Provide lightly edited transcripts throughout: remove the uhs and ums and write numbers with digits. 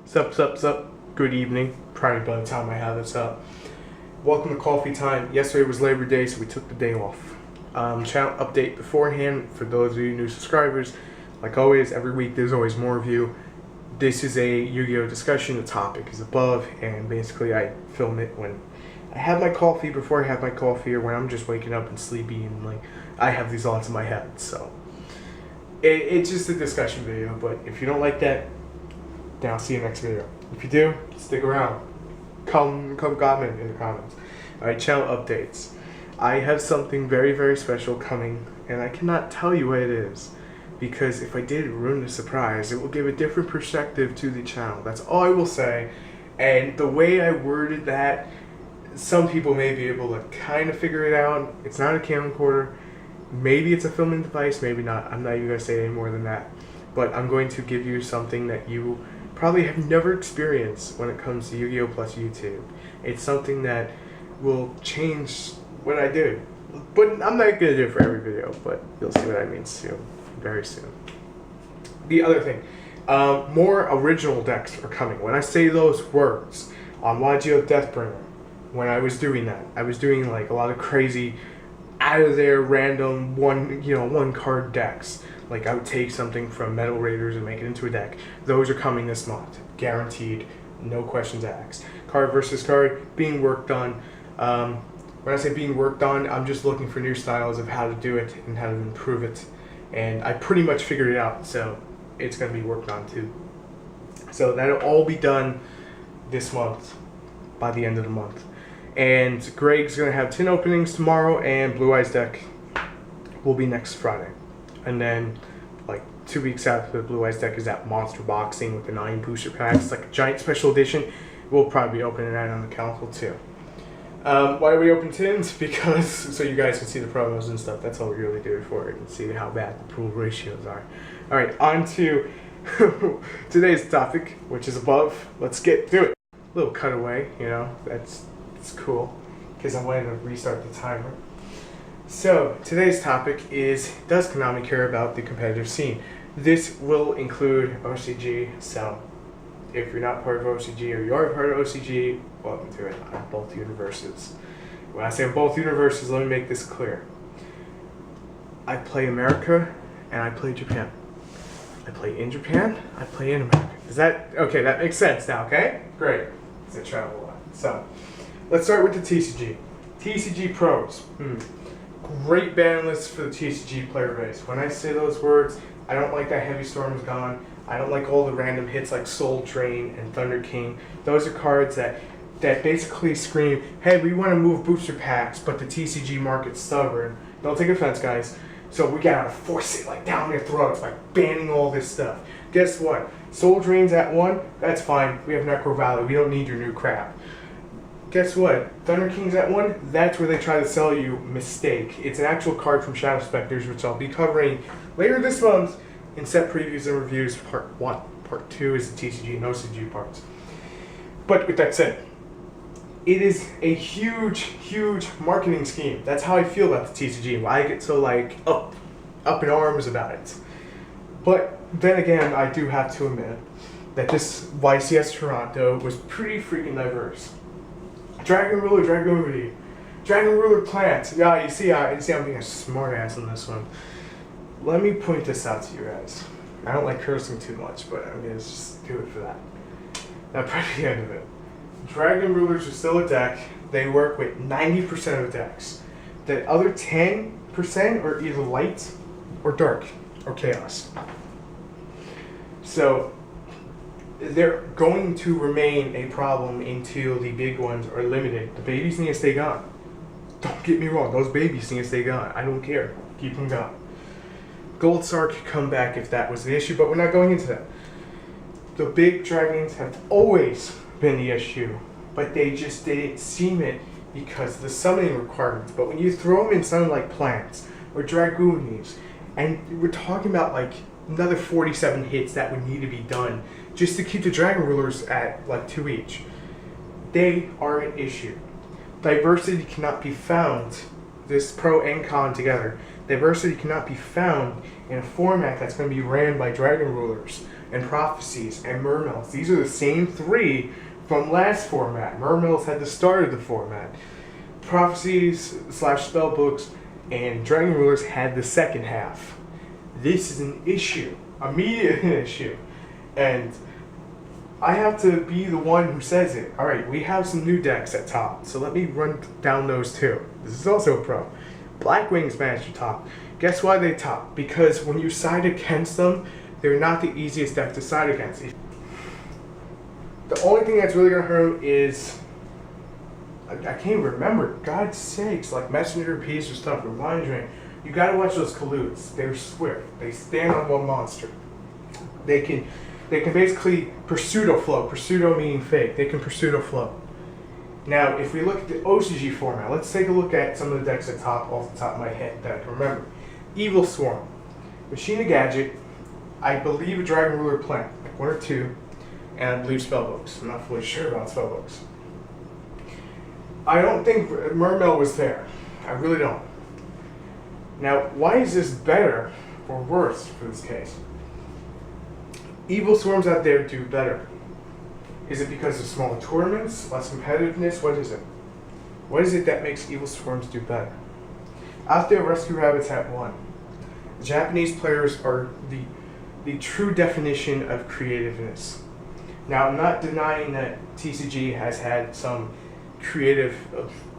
Sup. Good evening. Probably by the time I have this up. Welcome to Coffee Time. Yesterday was Labor Day, so we took the day off. Channel update beforehand for those of you new subscribers. Like always, every week there's always more of you. This is a Yu-Gi-Oh discussion. The topic is above, and basically I film it when I have my coffee, before I have my coffee, or when I'm just waking up and sleepy and like I have these thoughts in my head. So it's just a discussion video. But if you don't like that, then I'll see you next video. If you do, stick around. Come comment in the comments. Alright, channel updates. I have something very, very special coming, and I cannot tell you what it is, because if I did, it would ruin the surprise. It will give a different perspective to the channel. That's all I will say. And the way I worded that, some people may be able to kind of figure it out. It's not a camcorder. Maybe it's a filming device, maybe not. I'm not even going to say any more than that. But I'm going to give you something that you probably have never experienced when it comes to Yu-Gi-Oh plus YouTube. It's something that will change what I do. But I'm not going to do it for every video, but you'll see what I mean soon. Very soon. The other thing, more original decks are coming. When I say those words on Yugioh Deathbringer, when I was doing that, I was doing like a lot of crazy, out of there, random one card decks. Like I would take something from Metal Raiders and make it into a deck. Those are coming this month, guaranteed, no questions asked. Card versus card being worked on. When I say being worked on, I'm just looking for new styles of how to do it and how to improve it. And I pretty much figured it out, so it's going to be worked on too. So that'll all be done this month, by the end of the month. And Greg's going to have 10 openings tomorrow, and Blue Eyes deck will be next Friday. And then, like 2 weeks after the Blue Eyes deck is that Monster Boxing with the 9 booster packs. It's like a giant special edition. We'll probably be opening that on the council too. Why do we open tins? Because so you guys can see the promos and stuff. That's all we really do it for, and see how bad the pool ratios are. Alright, on to today's topic, which is above. Let's get to it. Little cutaway, it's cool, because I wanted to restart the timer. So, today's topic is, does Konami care about the competitive scene? This will include OCG, so if you're not part of OCG or you are part of OCG, welcome to it. I'm both universes. When I say both universes, let me make this clear. I play America and I play Japan. I play in Japan, I play in America. Is that, okay, that makes sense now, okay? Great. Because I travel a lot. So, let's start with the TCG. TCG Pros. Great ban list for the TCG player base. When I say those words, I don't like that Heavy Storm is gone. I don't like all the random hits like Soul Train and Thunder King. Those are cards that basically scream, hey, we want to move booster packs, but the TCG market's stubborn. Don't take offense, guys. So we gotta force it like down their throats by banning all this stuff. Guess what? Soul Drain's at 1, that's fine. We have Necro Valley. We don't need your new crap. Guess what? Thunder King's at 1, that's where they try to sell you mistake. It's an actual card from Shadow Specters, which I'll be covering later this month in set previews and reviews, part 1. Part 2 is the TCG and OCG parts. But with that said, it is a huge marketing scheme. That's how I feel about the TCG, and why I get so like up in arms about it. But then again, I do have to admit that this YCS Toronto was pretty freaking diverse. Dragon Ruler, Dragon Ruler Plant. Yeah, you see I'm being a smartass on this one. Let me point this out to you guys. I don't like cursing too much, but I'm gonna just do it for that. That's probably the end of it. Dragon Rulers are still a deck. They work with 90% of the decks. The other 10% are either light or dark or chaos. So they're going to remain a problem until the big ones are limited. The babies need to stay gone. Don't get me wrong, those babies need to stay gone. I don't care. Keep them gone. Gold Star could come back if that was the issue, but we're not going into that. The big dragons have always been the issue, but they just didn't seem it because of the summoning requirements. But when you throw them in something like plants or dragoonies, and we're talking about like another 47 hits that would need to be done just to keep the Dragon Rulers at like 2 each, they are an issue. Diversity cannot be found, this pro and con together, diversity cannot be found in a format that's going to be ran by Dragon Rulers. and Prophecies and Mermills. These are the same three from last format. Mermills had the start of the format. Prophecies / Spellbooks and Dragon Rulers had the second half. This is an issue, immediate issue, and I have to be the one who says it. Alright, we have some new decks at top, so let me run down those too. This is also a pro. Blackwings managed to top. Guess why they top? Because when you side against them, they're not the easiest deck to side against. The only thing that's really going to hurt them is, I can't even remember, God's sakes, like Messenger Piece or stuff, Remind Drain. You got to watch those Colludes. They're swift. They stand on one monster. They can basically Pursuito flow. Pursuito meaning fake. They can Pursuito flow. Now, if we look at the OCG format, let's take a look at some of the decks at top off the top of my head that I can remember. Evil Swarm, Machina Gadget, I believe a Dragon Ruler plant, like one or two, and I believe Spellbooks. I'm not fully sure about Spellbooks. I don't think Mermail was there. I really don't. Now, why is this better or worse for this case? Evil Swarms out there do better. Is it because of smaller tournaments, less competitiveness? What is it? What is it that makes Evil Swarms do better? Out there, Rescue Rabbits have won. The Japanese players are the true definition of creativeness. Now, I'm not denying that TCG has had some creative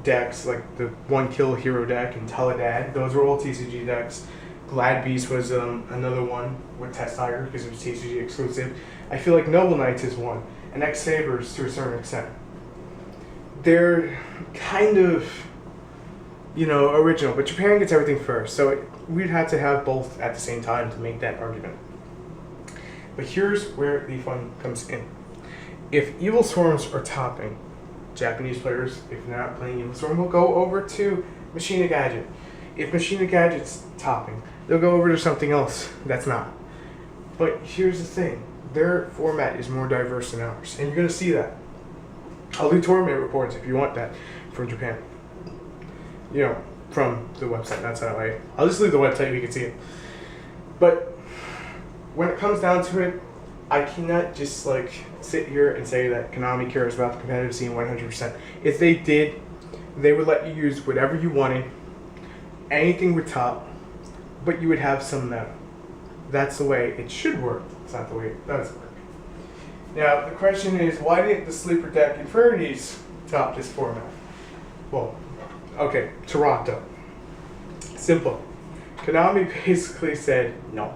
decks, like the One Kill Hero deck and Teledad. Those were all TCG decks. Glad Beast was another one with Test Tiger because it was TCG exclusive. I feel like Noble Knights is one, and X Sabers to a certain extent. They're kind of, original, but Japan gets everything first, so we'd have to have both at the same time to make that argument. But here's where the fun comes in. If Evil Swarms are topping, Japanese players, if they're not playing Evil Swarm, will go over to Machina Gadget. If Machina Gadget's topping, they'll go over to something else that's not. But here's the thing. Their format is more diverse than ours, and you're going to see that. I'll do tournament reports if you want that from Japan. From the website, that's that way. I'll just leave the website, you can see it. But when it comes down to it, I cannot just sit here and say that Konami cares about the competitive scene 100%. If they did, they would let you use whatever you wanted. Anything would top, but you would have some meta. That's the way it should work. It's not the way it does work. Now, the question is, why didn't the sleeper deck Infernities top this format? Well, okay, Toronto. Simple. Konami basically said no.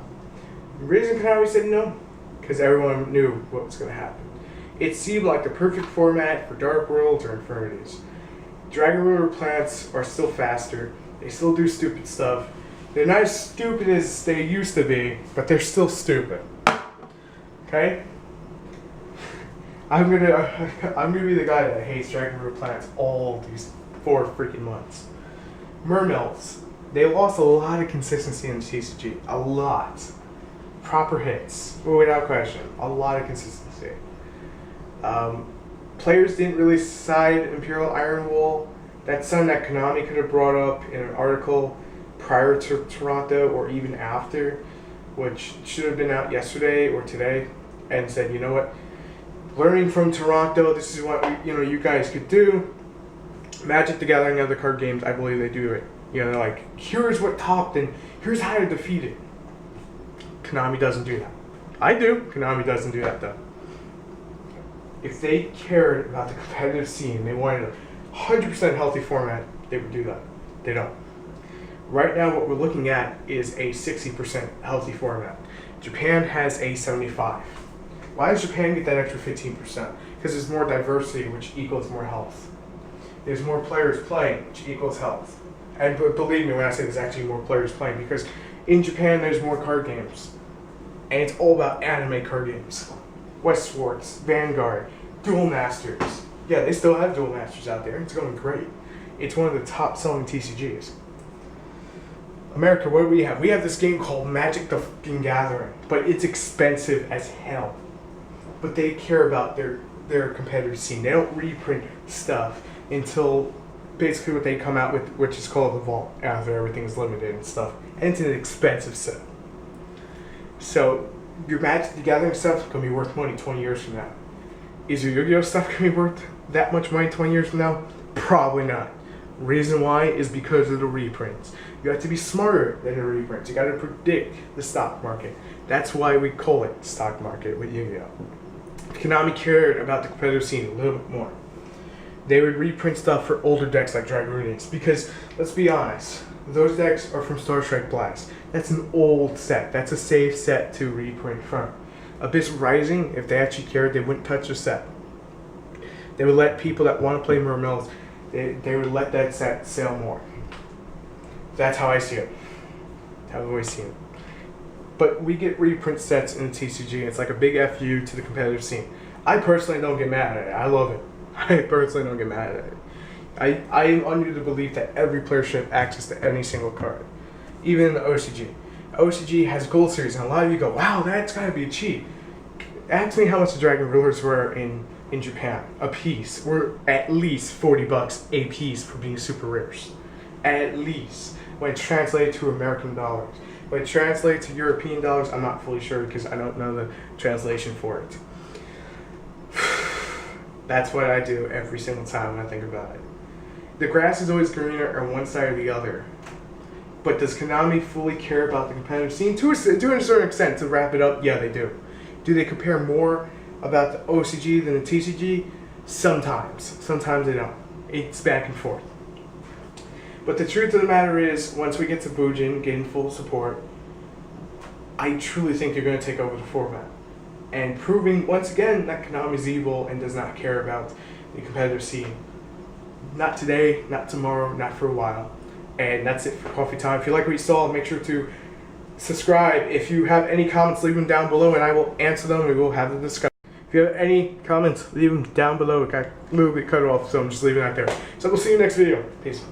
The reason Konami said no, because everyone knew what was going to happen. It seemed like the perfect format for Dark Worlds or Infernities. Dragon Ruler plants are still faster. They still do stupid stuff. They're not as stupid as they used to be, but they're still stupid. Okay? I'm gonna be the guy that hates Dragon Ruler plants all these 4 freaking months. Mermills. They lost a lot of consistency in the TCG. A lot. Proper hits. Without question. A lot of consistency. Players didn't really side Imperial Iron Wool. That's something that Konami could have brought up in an article prior to Toronto or even after, which should have been out yesterday or today, and said, you know what, learning from Toronto, this is what you guys could do. Magic the Gathering and other card games, I believe they do it. They're like, here's what topped and here's how to defeat it. Konami doesn't do that. I do. Konami doesn't do that though. If they cared about the competitive scene, they wanted a 100% healthy format, they would do that. They don't. Right now, what we're looking at is a 60% healthy format. Japan has a 75. Why does Japan get that extra 15%? Because there's more diversity, which equals more health. There's more players playing, which equals health. And believe me when I say there's actually more players playing, because in Japan there's more card games. And it's all about anime card games. Westwards, Vanguard, Duel Masters. Yeah, they still have Duel Masters out there. It's going great. It's one of the top selling TCGs. America, what do we have? We have this game called Magic the fucking Gathering, but it's expensive as hell. But they care about their competitive scene. They don't reprint stuff until basically what they come out with, which is called the Vault, after everything is limited and stuff. And it's an expensive set. So Your Magic the Gathering stuff gonna be worth money 20 years from now. Is your Yu-Gi-Oh stuff gonna be worth that much money 20 years from now? Probably not. Reason why is because of the reprints. You have to be smarter than the reprints. You gotta predict the stock market. That's why we call it stock market with Yu-Gi-Oh. If Konami cared about the competitive scene a little bit more, they would reprint stuff for older decks like Dragoonians. Because, let's be honest, those decks are from Star Trek Blast. That's an old set. That's a safe set to reprint from. Abyss Rising, if they actually cared, they wouldn't touch the set. They would let people that want to play Mermills, they would let that set sell more. That's how I see it. I've always seen it. But we get reprint sets in the TCG, and it's like a big FU to the competitive scene. I personally don't get mad at it. I love it. I personally don't get mad at it. I am under the belief that every player should have access to any single card. Even in the OCG. OCG has Gold Series, and a lot of you go, wow, that's gotta be cheap. Ask me how much the Dragon Rulers were in Japan. A piece. We're at least $40 a piece for being super rares. At least. When translated to American dollars. When translated to European dollars, I'm not fully sure because I don't know the translation for it. That's what I do every single time when I think about it. The grass is always greener on one side or the other. But does Konami fully care about the competitive scene? To a certain extent, to wrap it up, yeah, they do. Do they compare more about the OCG than the TCG? Sometimes. Sometimes they don't. It's back and forth. But the truth of the matter is, once we get to Bujin getting full support, I truly think you're going to take over the format. And proving, once again, that Konami's evil and does not care about the competitive scene. Not today, not tomorrow, not for a while. And that's it for Coffee Time. If you like what you saw, make sure to subscribe. If you have any comments, leave them down below and I will answer them. We will have the discussion. If you have any comments, leave them down below. It got a little bit cut off, so I'm just leaving that there. So we'll see you next video. Peace.